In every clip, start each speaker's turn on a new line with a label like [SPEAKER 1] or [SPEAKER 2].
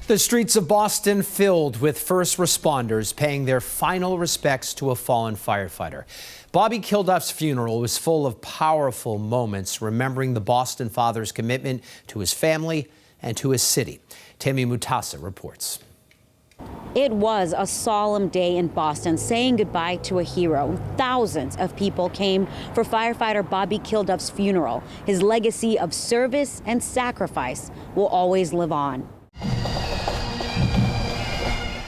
[SPEAKER 1] The streets of Boston filled with first responders paying their final respects to a fallen firefighter. Bobby Kilduff's funeral was full of powerful moments, remembering the Boston father's commitment to his family and to his city. Tammy Mutasa reports.
[SPEAKER 2] It was a solemn day in Boston, saying goodbye to a hero. Thousands of people came for firefighter Bobby Kilduff's funeral. His legacy of service and sacrifice will always live on.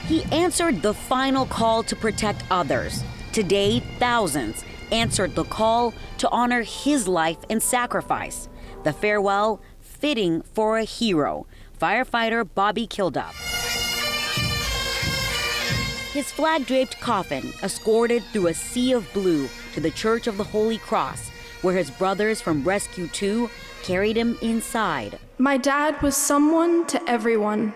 [SPEAKER 2] He answered the final call to protect others. Today, thousands answered the call to honor his life and sacrifice. The farewell fitting for a hero, firefighter Bobby Kilduff. His flag-draped coffin escorted through a sea of blue to the Church of the Holy Cross, where his brothers from Rescue 2 carried him inside.
[SPEAKER 3] My dad was someone to everyone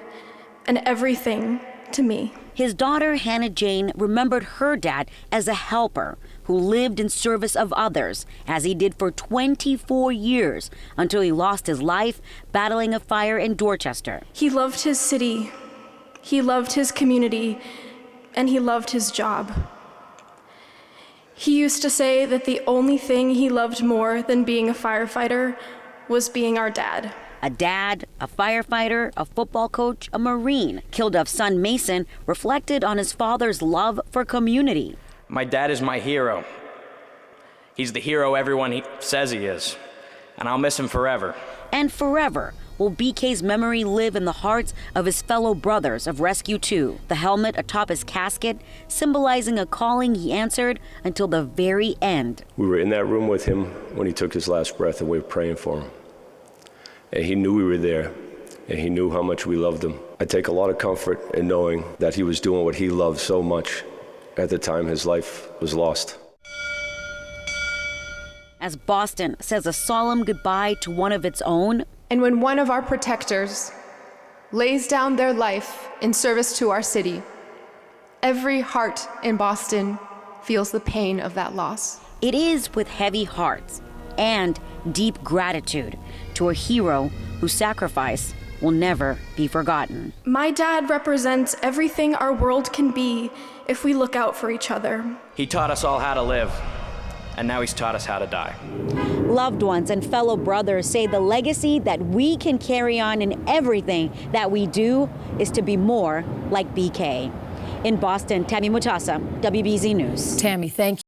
[SPEAKER 3] and everything to me.
[SPEAKER 2] His daughter, Hannah Jane, remembered her dad as a helper who lived in service of others, as he did for 24 years until he lost his life battling a fire in Dorchester.
[SPEAKER 3] He loved his city, he loved his community, and he loved his job. He used to say that the only thing he loved more than being a firefighter was being our dad.
[SPEAKER 2] A dad, a firefighter, a football coach, a Marine. Kilduff's son, Mason, reflected on his father's love for community.
[SPEAKER 4] My dad is my hero. He's the hero everyone says he is, and I'll miss him forever.
[SPEAKER 2] And forever will BK's memory live in the hearts of his fellow brothers of Rescue 2. The helmet atop his casket, symbolizing a calling he answered until the very end.
[SPEAKER 5] We were in that room with him when he took his last breath, and we were praying for him. And he knew we were there, and he knew how much we loved him. I take a lot of comfort in knowing that he was doing what he loved so much at the time his life was lost.
[SPEAKER 2] As Boston says a solemn goodbye to one of its own.
[SPEAKER 6] And when one of our protectors lays down their life in service to our city, every heart in Boston feels the pain of that loss.
[SPEAKER 2] It is with heavy hearts and deep gratitude to a hero whose sacrifice will never be forgotten.
[SPEAKER 3] My dad represents everything our world can be if we look out for each other.
[SPEAKER 4] He taught us all how to live, and now he's taught us how to die.
[SPEAKER 2] Loved ones and fellow brothers say the legacy that we can carry on in everything that we do is to be more like BK. In Boston, Tammy Mutasa, WBZ News.
[SPEAKER 7] Tammy, thank you.